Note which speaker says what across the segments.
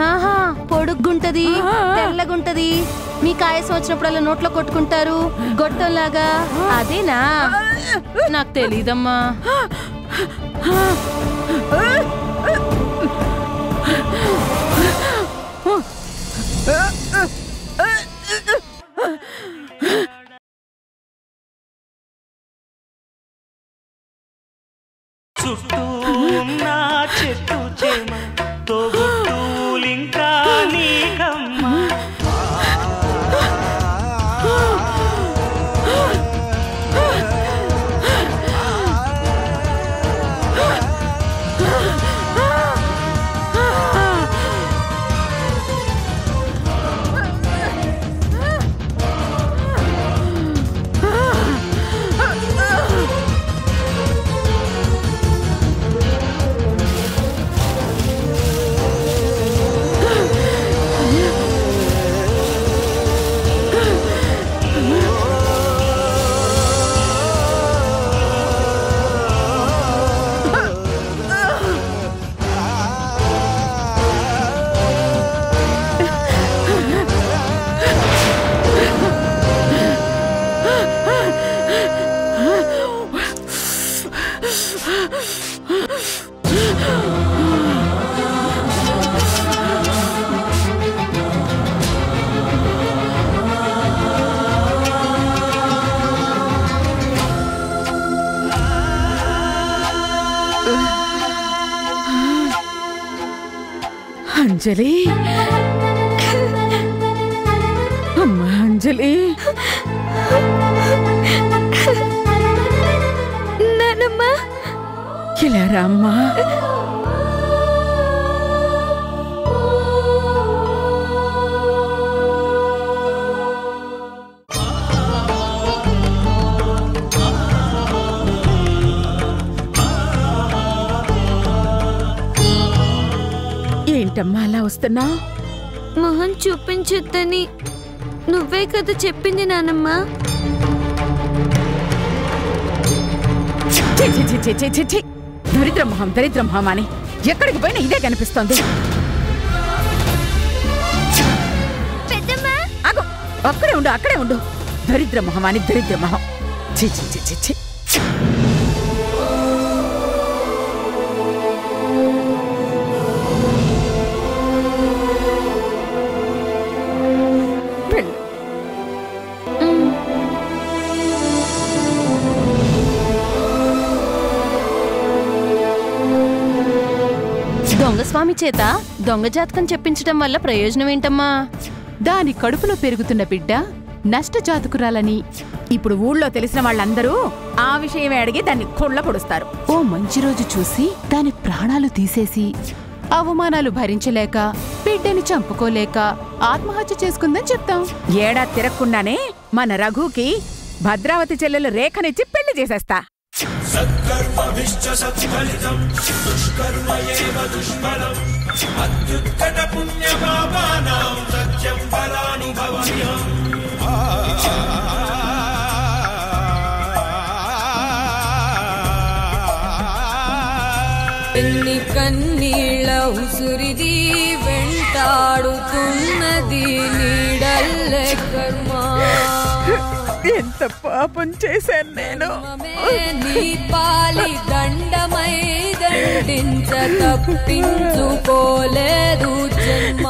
Speaker 1: ఆహా, పొడుగ్గుంటది, తెల్లగుంటది, మీ కాయసం వచ్చినప్పుడల్లా నోట్లో కొట్టుకుంటారు గొట్టంలాగా, అదేనా? నాకు తెలీదమ్మా.
Speaker 2: చుట్టూ ఉన్న చెట్టు చేమ తోబుట్టులింకా నీకమ్మా.
Speaker 3: అంజలి, అమ్మా అంజలి,
Speaker 1: నానమ్మా
Speaker 3: ఇలా రామ్మా. ఏంటమ్మా అలా వస్తున్నావు?
Speaker 1: మొహం చూపించొద్దని నువ్వే కదా చెప్పింది నానమ్మా.
Speaker 3: దరిద్ర మొహం అని ఎక్కడికి పోయినా ఇదే కనిపిస్తోంది. అక్కడే ఉండు. దరిద్ర మొహం అని, దరిద్ర మొహం.
Speaker 1: దొంగస్వామి చేత దొంగ జాతకం చెప్పించడం వల్ల ప్రయోజనం ఏంటమ్మా?
Speaker 4: దాని కడుపులో పెరుగుతున్న బిడ్డ నష్ట జాతకురాలని
Speaker 3: ఇప్పుడు ఊళ్ళో తెలిసిన వాళ్ళందరూ ఆ విషయమే అడిగి దాన్ని కొళ్ళ పొడుస్తారు.
Speaker 4: ఓ మంచి రోజు చూసి దాని ప్రాణాలు తీసేసి అవమానాలు భరించలేక బిడ్డని చంపుకోలేక ఆత్మహత్య చేసుకుందని చెప్తాం.
Speaker 3: ఏడాది తిరగకుండానే మన రఘుకి భద్రావతి చెల్లెలు రేఖనిచ్చి పెళ్లి చేసేస్తా.
Speaker 5: సత్కర్మభిశ్చ సత్ఫలితం దుష్కర్మయేవ దుష్ఫలం అత్యుత్కట పుణ్యపాపానాం సత్యం ఫలానుభవమ్యం.
Speaker 6: ఎన్ని కన్నీళ్ళ ఉసురిది వెంటాడుతున్నది నీడల్లే కర్మ.
Speaker 3: ఎంత పాపం చేశాను నేను.
Speaker 6: నీ పాలి దండమై దండించ తప్పించుకోలేదు జన్మ.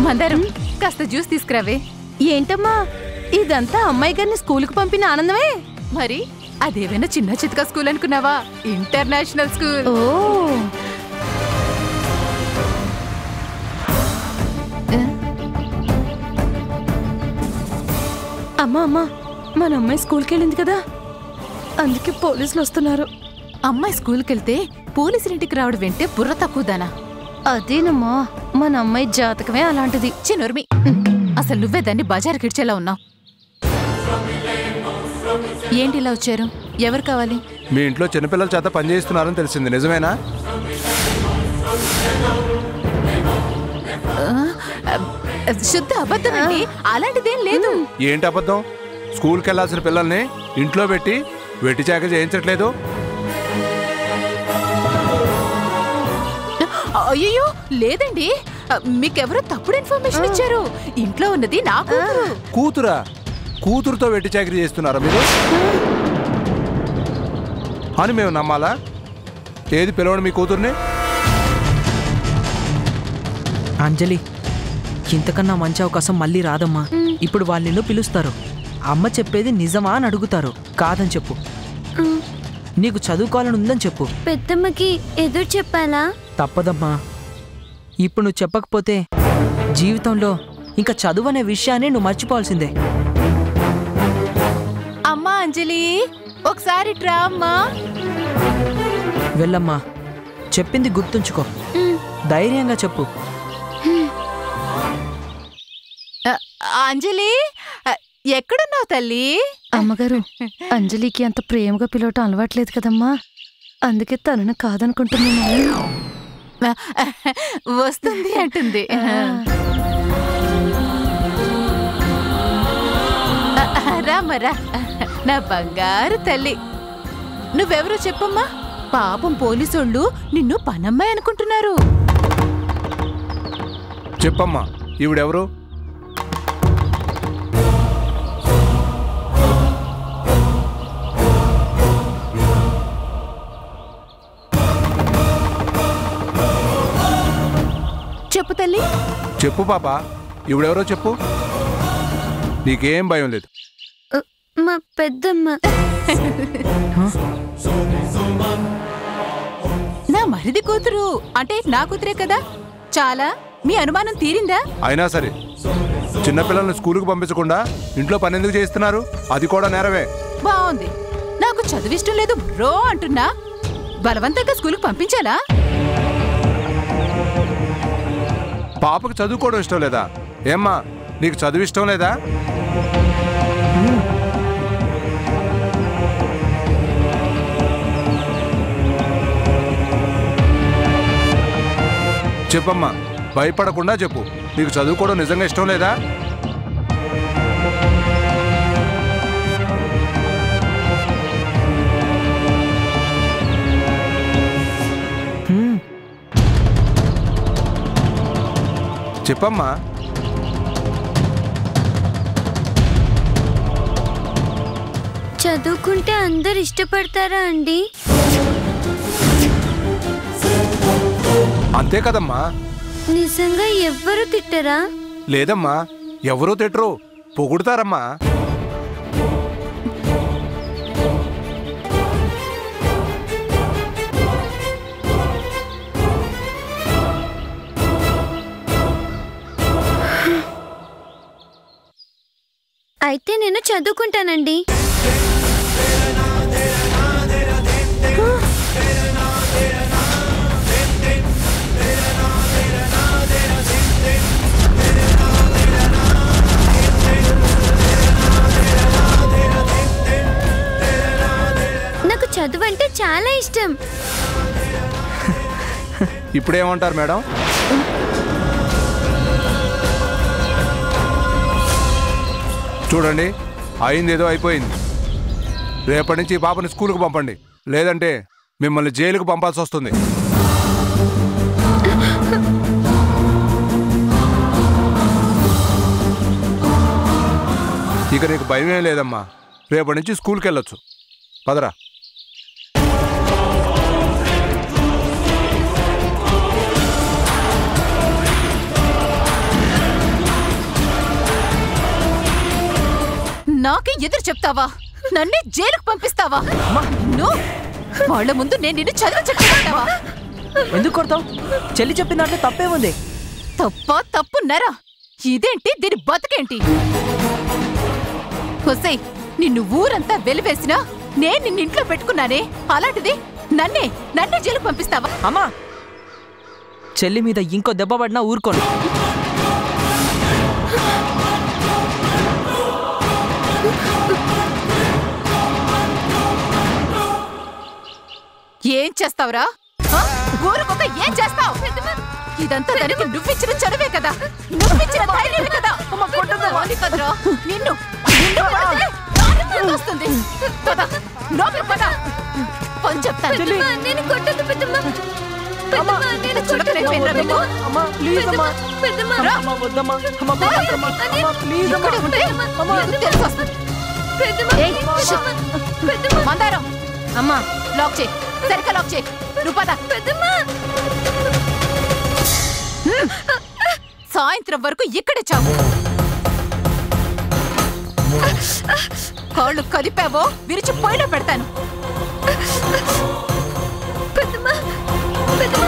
Speaker 4: మందరం కాస్త జ్యూస్ తీసుకురావే.
Speaker 1: ఏంటమ్మా ఇదంతా అమ్మాయి గారిని స్కూల్కి పంపిన ఆనందమే?
Speaker 4: మరి అదేమైనా చిన్న చితక స్కూల్ అనుకున్నావా? International school.
Speaker 1: ఓ అమ్మా మన అమ్మాయి స్కూల్కి వెళ్ళింది కదా, అందుకే పోలీసులు వస్తున్నారు.
Speaker 4: అమ్మాయి స్కూల్కి వెళ్తే పోలీసులింటికి రావడం వెంటే బుర్ర తక్కువదానా?
Speaker 1: అదేనమ్మా మన అమ్మాయి జాతకమే అలాంటిది.
Speaker 4: చిన్నోర్మి, అసలు నువ్వే దాన్ని బజారుకి ఇడ్చేలా ఉన్నావు. ఏంటి ఇలా వచ్చారు? ఎవరు కావాలి?
Speaker 7: మీ ఇంట్లో చిన్నపిల్లల చేత పని చేస్తున్నారని తెలిసింది, నిజమేనా?
Speaker 4: శుద్ధ అబద్ధం అండి, అలాంటిదేం లేదు.
Speaker 7: ఏంటి అబద్ధం? స్కూల్కి వెళ్ళాల్సిన పిల్లల్ని ఇంట్లో పెట్టి వెట్టి చాకరీ చేయించట్లేదు?
Speaker 4: అయ్యో లేదండి, మీకెవరో తప్పుడు ఇన్ఫర్మేషన్ ఇచ్చారు. ఇంట్లో ఉన్నది నా కూతురు.
Speaker 7: కూతురా? కూతురుతో వెట్టి చాకరీ చేస్తున్నారా మీరు అని మేము నమ్మాలా? ఏది పిలవండి మీ కూతుర్ని.
Speaker 8: అంజలి, ఇంతకన్నా మంచి అవకాశం మళ్ళీ రాదమ్మా. ఇప్పుడు వాళ్ళు నిన్ను పిలుస్తారు. అమ్మ చెప్పేది నిజమా అని అడుగుతారు. కాదని చెప్పు. నీకు చదువుకోవాలని ఉందని చెప్పు.
Speaker 9: పెద్దమ్మకి ఎదురు చెప్పాలా?
Speaker 8: తప్పదమ్మా. ఇప్పుడు నువ్వు చెప్పకపోతే జీవితంలో ఇంకా చదువు అనే విషయాన్ని నువ్వు మర్చిపోవాల్సిందే.
Speaker 4: అమ్మా అంజలి, ఒకసారి ట్రా అమ్మా.
Speaker 8: వెళ్ళమ్మా, చెప్పింది గుర్తుంచుకో. ధైర్యంగా చెప్పు.
Speaker 4: అంజలి, ఎక్కడున్నావు తల్లి?
Speaker 1: అమ్మగారు, అంజలికి అంత ప్రేమగా పిలవటం అలవాట్లేదు కదమ్మా, అందుకే తనను కాదనుకుంటున్నాను.
Speaker 4: వస్తుంది అంటుంది. రామరా, నా బంగారు తల్లి. నువ్వెవరో చెప్పమ్మా. పాపం పోలీసోళ్ళు నిన్ను పనమ్మాయి అనుకుంటున్నారు.
Speaker 7: చెప్పమ్మా, ఈవిడెవరు?
Speaker 4: చెప్పు తల్లి.
Speaker 7: చెప్పు పాప, ఈవిడెవరో చెప్పు. నీకేం భయం లేదు.
Speaker 9: మా పెద్దమ్మ.
Speaker 4: నా మరిది కూతురు అంటే నా కూతురే కదా. చాలా మీ అనుమానం తీరిందా?
Speaker 7: అయినా సరే చిన్నపిల్లల్ని స్కూలుకు పంపించకుండా ఇంట్లో పని ఎందుకు చేస్తున్నారు? అది కూడా నేరమే.
Speaker 4: బాగుంది. నాకు చదివిష్టం లేదు బ్రో అంటున్నా. బలవంతంగా స్కూలుకు పంపించాలా?
Speaker 7: పాపకు చదువుకోవడం ఇష్టం లేదా? ఏమ్మా, నీకు చదువు ఇష్టం లేదా? చెప్పమ్మా, భయపడకుండా చెప్పు. నీకు చదువుకోవడం నిజంగా ఇష్టం లేదా? చెప్పమ్మా.
Speaker 9: చదువుకుంటే అందరు ఇష్టపడతారా అండి?
Speaker 7: అంతే కదమ్మా.
Speaker 9: నిజంగా ఎవ్వరు తిట్టరా?
Speaker 7: లేదమ్మా, ఎవరూ తిట్టరు, పొగుడుతారమ్మా.
Speaker 9: అయితే నేను చదువుకుంటానండి. నాకు చదువు అంటే చాలా ఇష్టం.
Speaker 7: ఇప్పుడేమంటారు మేడం? చూడండి, అయిందేదో అయిపోయింది. రేపటి నుంచి ఈ పాపని స్కూల్కి పంపండి, లేదంటే మిమ్మల్ని జైలుకు పంపాల్సి వస్తుంది. ఇక నీకు భయమేం లేదమ్మా. రేపటి నుంచి స్కూల్కి వెళ్ళొచ్చు. పదరా.
Speaker 4: నాకే ఎదురు చెప్తావా? నన్నే జైలుకు పంపిస్తావా? వాళ్ళ ముందు నేను నిన్ను చదివించట్లేవా?
Speaker 8: ఎందుకు కొడతావు? చెల్లి చెప్పిన దాంట్లో తప్పేముంది?
Speaker 4: తప్పున్నారా? ఇదేంటి? దీని బతుకేంటి? హుస్సేయ్, నిన్ను ఊరంతా వెలివేసినా నేను నిన్ను ఇంట్లో పెట్టుకున్నానే, అలాంటిది నన్నే జైలుకు పంపిస్తావా?
Speaker 8: అమ్మా, చెల్లి మీద ఇంకో దెబ్బ పడినా ఊరుకోను.
Speaker 4: ఏం చేస్తావురా? ఊరుకొక ఏం చేస్తావు? ఇదంతా దానికి నువ్విచ్చిన చదువే కదా, నువ్విచ్చిన ధైర్యమే కదా. నిన్ను వస్తుంది. పద, లోపలికి పద. పని చెప్తాను.
Speaker 9: పెద్దమ్మ నేను కొట్టదు పెద్దమ్మ. పెద్దమ్మ నేను
Speaker 4: చులకన అయిపోయిందిరా మీకు?
Speaker 8: అమ్మా ప్లీజ్ అమ్మా
Speaker 9: పెద్దమ్మ
Speaker 8: అమ్మా వద్దమ్మా అమ్మా వద్దమ్మా అమ్మా ప్లీజ్ అమ్మా
Speaker 4: ఇక్కడే ఉంటే నీకు తెలిసి వస్తుంది.
Speaker 9: పెద్దమ్మ పెద్దమ్మ
Speaker 4: మందారం
Speaker 1: అమ్మా
Speaker 4: లాక్ చేయి, సరిగ్గా లాక్ చేయి. నువ్వు పద.
Speaker 9: పెద్దమ్మ
Speaker 4: సాయంత్రం వరకు ఇక్కడే చావు. కాళ్ళు కదిపావో విరిచి పొయ్యిలో పెడతాను.
Speaker 9: పెద్దమ్మ పెద్దమ్మ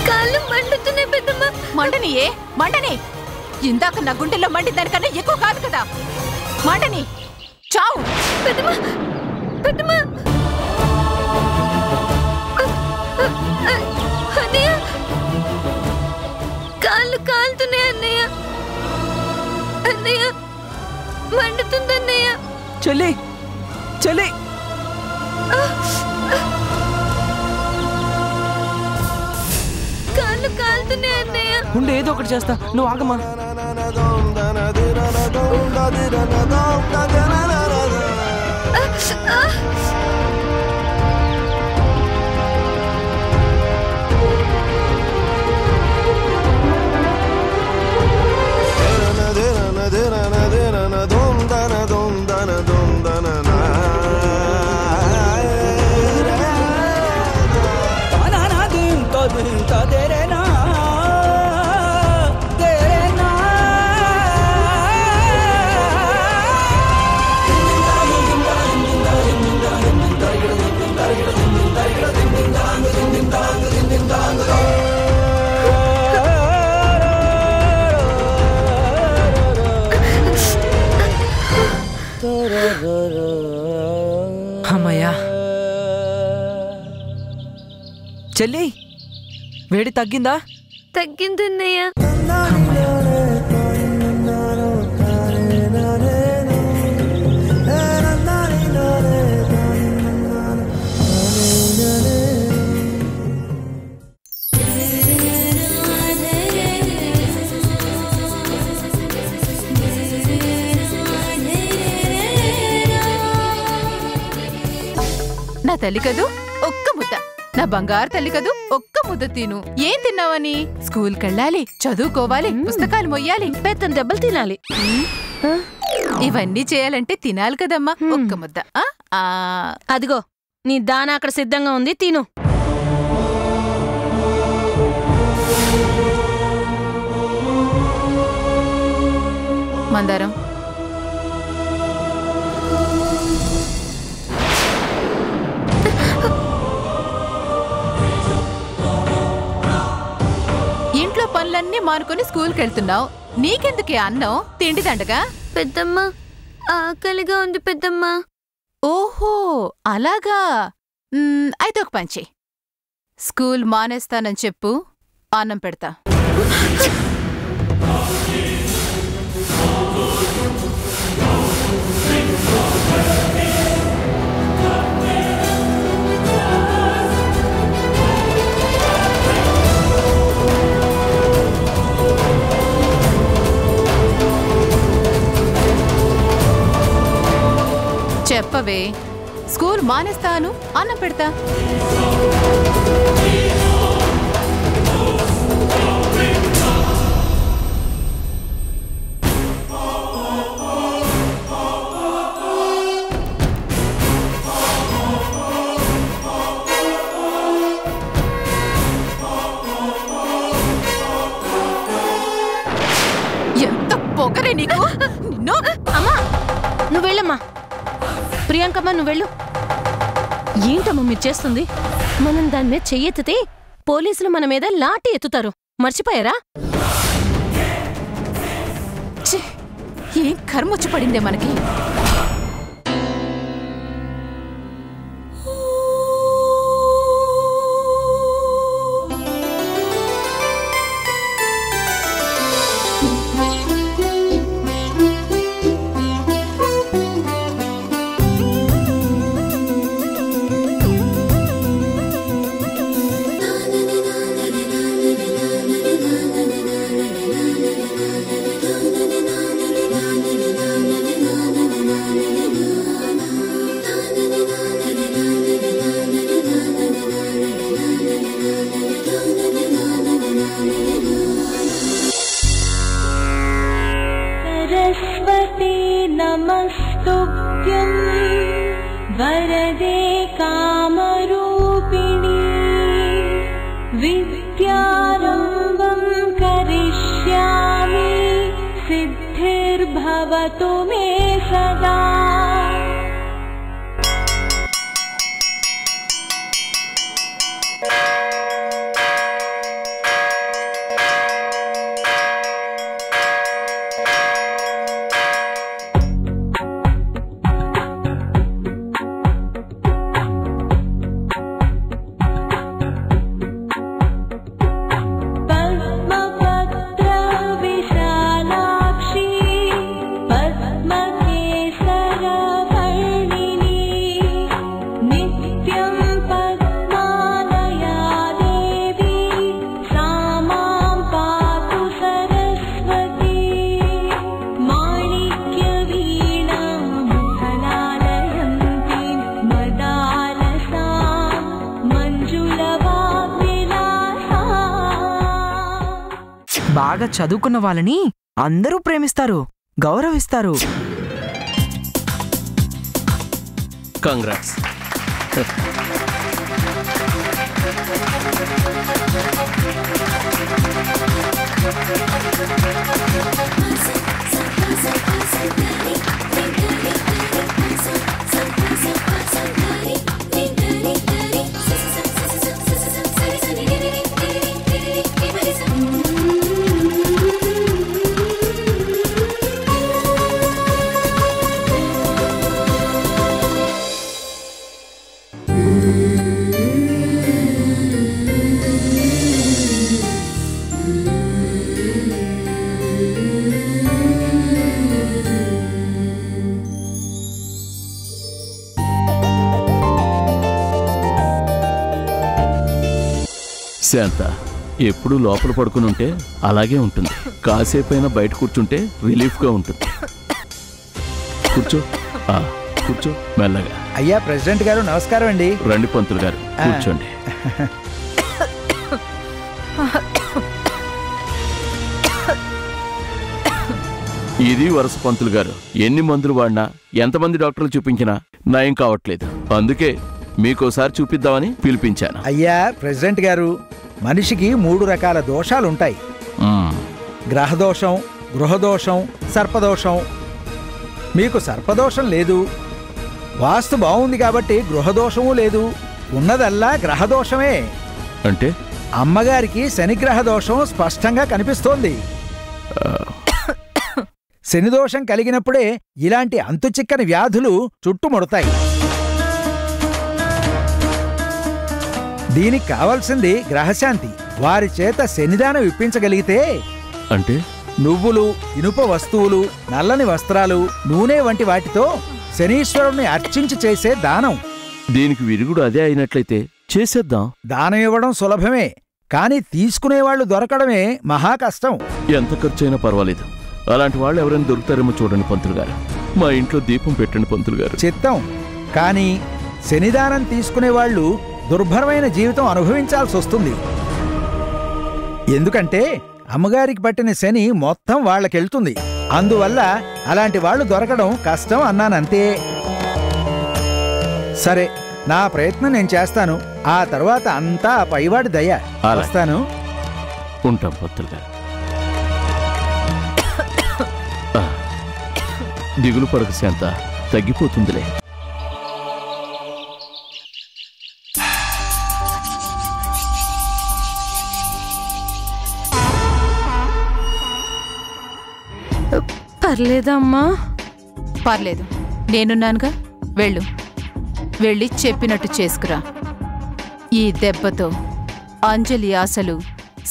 Speaker 9: కాళ్ళు మండుతున్నాయి పెద్దమ్మ.
Speaker 4: మండనియే మండని. ఇందాక నా గుండెల్లో మండి దానికన్నా ఎక్కువ కాదు కదా. మండని చావు.
Speaker 9: పెద్దమ్మ పెద్దమ్మ అన్నయ్య కాళ్ళు కాలుతున్నాయి అన్నయ్య. అన్నయ్య మండుతుంది అన్నయ్య.
Speaker 8: చెల్లి చెల్లి
Speaker 9: కాళ్ళు కాలుతున్నాయి అన్నయ్య.
Speaker 8: ఉండే ఏదో ఒకటి చేస్తా, నువ్వు ఆగమ్మా. అమ్మయ్యా. చెల్లి వేడి తగ్గిందా?
Speaker 9: తగ్గింది అన్నయ్య.
Speaker 4: నా తల్లి కదూ ఒక్క ముద్ద. నా బంగారు తల్లి కదూ ఒక్క ముద్ద తిను. ఏం తిన్నావని? స్కూల్కి వెళ్ళాలి, చదువుకోవాలి, పుస్తకాలు మొయ్యాలి,
Speaker 1: పెద్ద దెబ్బలు తినాలి.
Speaker 4: ఇవన్నీ చేయాలంటే తినాలి కదమ్మా ఒక్క ముద్ద.
Speaker 1: అదిగో నీ దాన అక్కడ సిద్ధంగా ఉంది, తిను.
Speaker 4: మందారం ఇంట్లో పనులన్నీ మానుకొని స్కూల్కి వెళ్తున్నావు. నీకెందుకే అన్నం తిండి దండగా?
Speaker 9: పెద్దమ్మ ఆకలిగా ఉంది పెద్దమ్మ.
Speaker 4: ఓహో అలాగా. అయితే ఒక పంచి, స్కూల్ మానేస్తానని చెప్పు, అన్నం పెడతా. చెప్పవే, స్కూల్ మానేస్తాను, అన్నం పెడతా. ఎంత పొగరే నీకు! నిన్ను!
Speaker 1: అమ్మా నువ్వు వెళ్ళమ్మా. ప్రియాంకమ్మ నువ్వు వెళ్ళు. ఏంటమ్మా మీరు చేస్తుంది? మనం దాని మీద చెయ్యెత్తితే పోలీసులు మన మీద లాఠీ ఎత్తుతారు, మర్చిపోయారా?
Speaker 4: ఏం కర్మొచ్చి పడిందే మనకి.
Speaker 10: तुभ्यं वरदे कामरूपिणी विद्यारम्भं करिष्यामि सिद्धिर्भवतु मे सदा।
Speaker 8: బాగా చదువుకున్న వాళ్ళని అందరూ ప్రేమిస్తారు, గౌరవిస్తారు.
Speaker 11: కంగ్రాట్స్. శాంత ఎప్పుడు లోపల పడుకుని ఉంటే అలాగే ఉంటుంది. కాసేపైనా బయట కూర్చుంటే రిలీఫ్గా ఉంటుంది. కూర్చో కూర్చో మెల్లగా.
Speaker 12: అయ్యా ప్రెసిడెంట్ గారు నమస్కారం అండి.
Speaker 11: రండి పంతులు గారు కూర్చోండి. ఇది వరుస పంతులు గారు. ఎన్ని మందులు వాడినా ఎంతమంది డాక్టర్లు చూపించినా నయం కావట్లేదు. అందుకే మీకోసారి చూపిద్దామని పిలిపించాను.
Speaker 12: అయ్యా ప్రెసిడెంట్ గారు, మనిషికి 3 రకాల దోషాలుంటాయి. గ్రహదోషం, గృహదోషం, సర్పదోషం. మీకు సర్పదోషం లేదు, వాస్తు బాగుంది కాబట్టి గృహదోషము లేదు. ఉన్నదల్లా గ్రహదోషమే.
Speaker 11: అంటే
Speaker 12: అమ్మగారికి శనిగ్రహ దోషం స్పష్టంగా కనిపిస్తోంది. శనిదోషం కలిగినప్పుడే ఇలాంటి అంతుచిక్కని వ్యాధులు చుట్టుముడతాయి. దీనికి కావాల్సింది గ్రహశాంతి. వారి చేత శనిదానం ఇప్పించగలిగితే,
Speaker 11: అంటే
Speaker 12: నువ్వులు, ఇనుప వస్తువులు, నల్లని వస్త్రాలు, నూనె వంటి వాటితో శనీశ్వరుణ్ణి అర్చించి చేసే దానం.
Speaker 11: దీనికి విరుగుడు అదే అయినట్లయితే చేసేద్దాం.
Speaker 12: దానం ఇవ్వడం సులభమే, కాని తీసుకునేవాళ్లు దొరకడమే మహా కష్టం.
Speaker 11: ఎంత ఖర్చైనా పర్వాలేదు. అలాంటి వాళ్ళు ఎవరైనా దొరుకుతారేమో చూడండి పంతులు గారు. మా ఇంట్లో దీపం పెట్టండి పంతులు గారు.
Speaker 12: చిత్తం. కాని శనిదానం తీసుకునేవాళ్లు దుర్భరమైన జీవితం అనుభవించాల్సి వస్తుంది. ఎందుకంటే అమ్మగారికి పట్టిన శని మొత్తం వాళ్ళకెళ్తుంది. అందువల్ల అలాంటి వాళ్ళు దొరకడం కష్టం అన్నానంతే. సరే, నా ప్రయత్నం నేను చేస్తాను. ఆ తర్వాత అంతా పైవాడి దయ. వస్తాను.
Speaker 11: ఉంటాం పంతులు గారు. దిగులు పడక శాంత, తగ్గిపోతుందిలే.
Speaker 1: పర్లేదమ్మా.
Speaker 4: పర్లేదు, నేనున్నానుగా. వెళ్ళు, వెళ్ళి చెప్పినట్టు చేసుకురా. ఈ దెబ్బతో అంజలి ఆశలు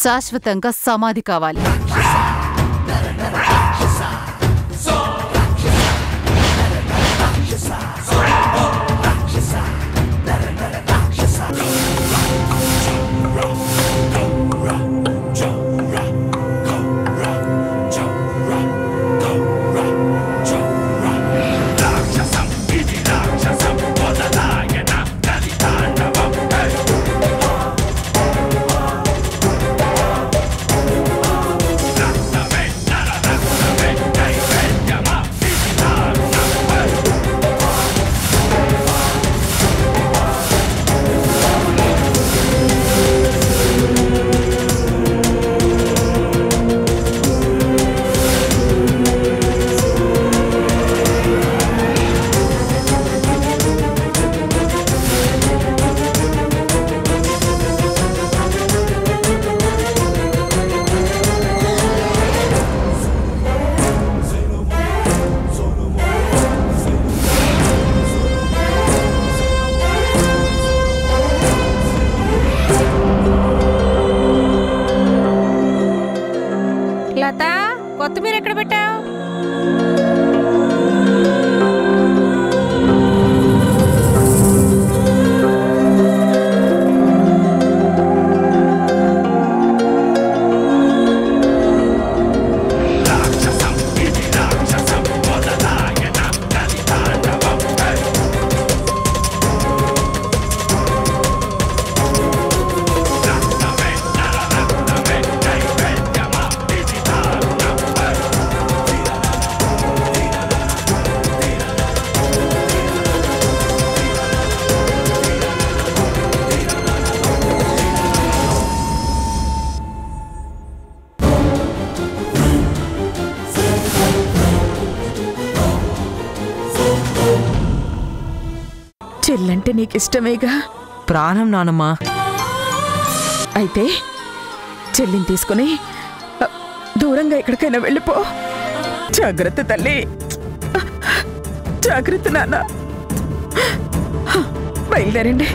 Speaker 4: శాశ్వతంగా సమాధి కావాలి.
Speaker 5: Da
Speaker 3: చెల్లంటే నీకిష్టమేగా?
Speaker 8: ప్రాణం నానమ్మా.
Speaker 3: అయితే చెల్లిని తీసుకుని దూరంగా ఎక్కడికైనా వెళ్ళిపో. జాగ్రత్త తల్లి, జాగ్రత్త నాన్న. బయలుదేరండి.